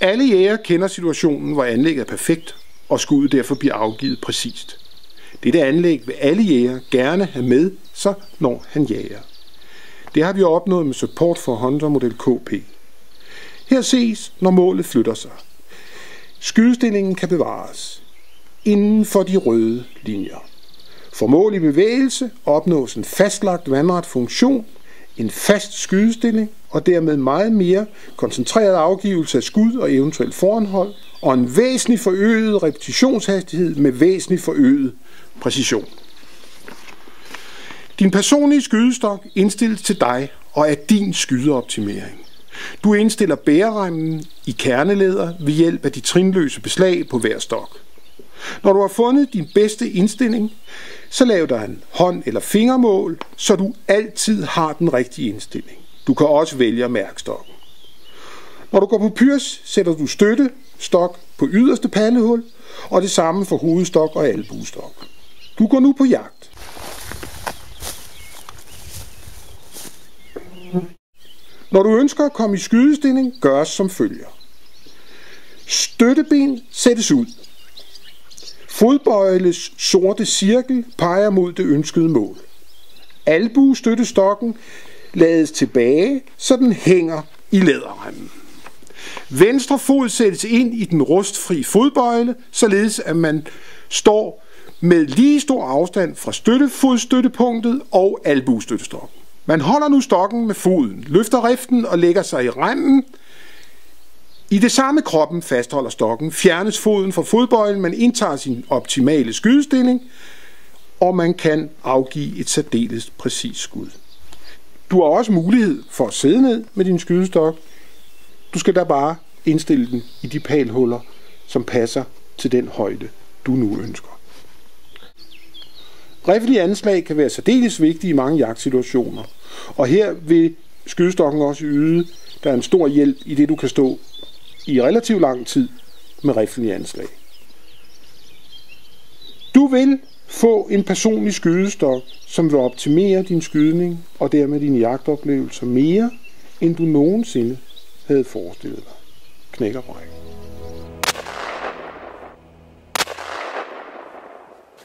Alle jægere kender situationen, hvor anlægget er perfekt, og skuddet derfor bliver afgivet præcist. Dette anlæg vil alle jægere gerne have med, så når han jager. Det har vi opnået med Support for Hunter model KP. Her ses, når målet flytter sig. Skydestillingen kan bevares inden for de røde linjer. For mål i bevægelse opnås en fastlagt vandret funktion, en fast skydestilling og dermed meget mere koncentreret afgivelse af skud og eventuelt foranhold, og en væsentlig forøget repetitionshastighed med væsentlig forøget præcision. Din personlige skydestok indstilles til dig og er din skydeoptimering. Du indstiller bæreremmen i kernelæder ved hjælp af de trinløse beslag på hver stok. Når du har fundet din bedste indstilling, så lav dig en hånd- eller fingermål, så du altid har den rigtige indstilling. Du kan også vælge at mærke stokken. Når du går på pyrs, sætter du støttestok på yderste pallehul, og det samme for hovedstok og albuestok. Du går nu på jagt. Når du ønsker at komme i skydestilling, gøres som følger. Støtteben sættes ud. Fodbøjles sorte cirkel peger mod det ønskede mål. Albuestøttestokken lades tilbage, så den hænger i læderremmen. Venstre fod sættes ind i den rustfri fodbøjle, således at man står med lige stor afstand fra fodstøttepunktet og albuestøttestokken. Man holder nu stokken med foden, løfter riften og lægger sig i remmen. I det samme kroppen fastholder stokken, fjernes foden fra fodbøjlen, man indtager sin optimale skydestilling, og man kan afgive et særdeles præcist skud. Du har også mulighed for at sidde ned med din skydestok. Du skal da bare indstille den i de palhuller, som passer til den højde, du nu ønsker. Riffel i anslag kan være særdeles vigtig i mange jagtsituationer, og her vil skydestokken også yde der er en stor hjælp i det, du kan stå i relativt lang tid med riffel i anslag. Du vil få en personlig skydestok, som vil optimere din skydning og dermed dine jagtoplevelser mere, end du nogensinde havde forestillet dig. Knæk og bræk.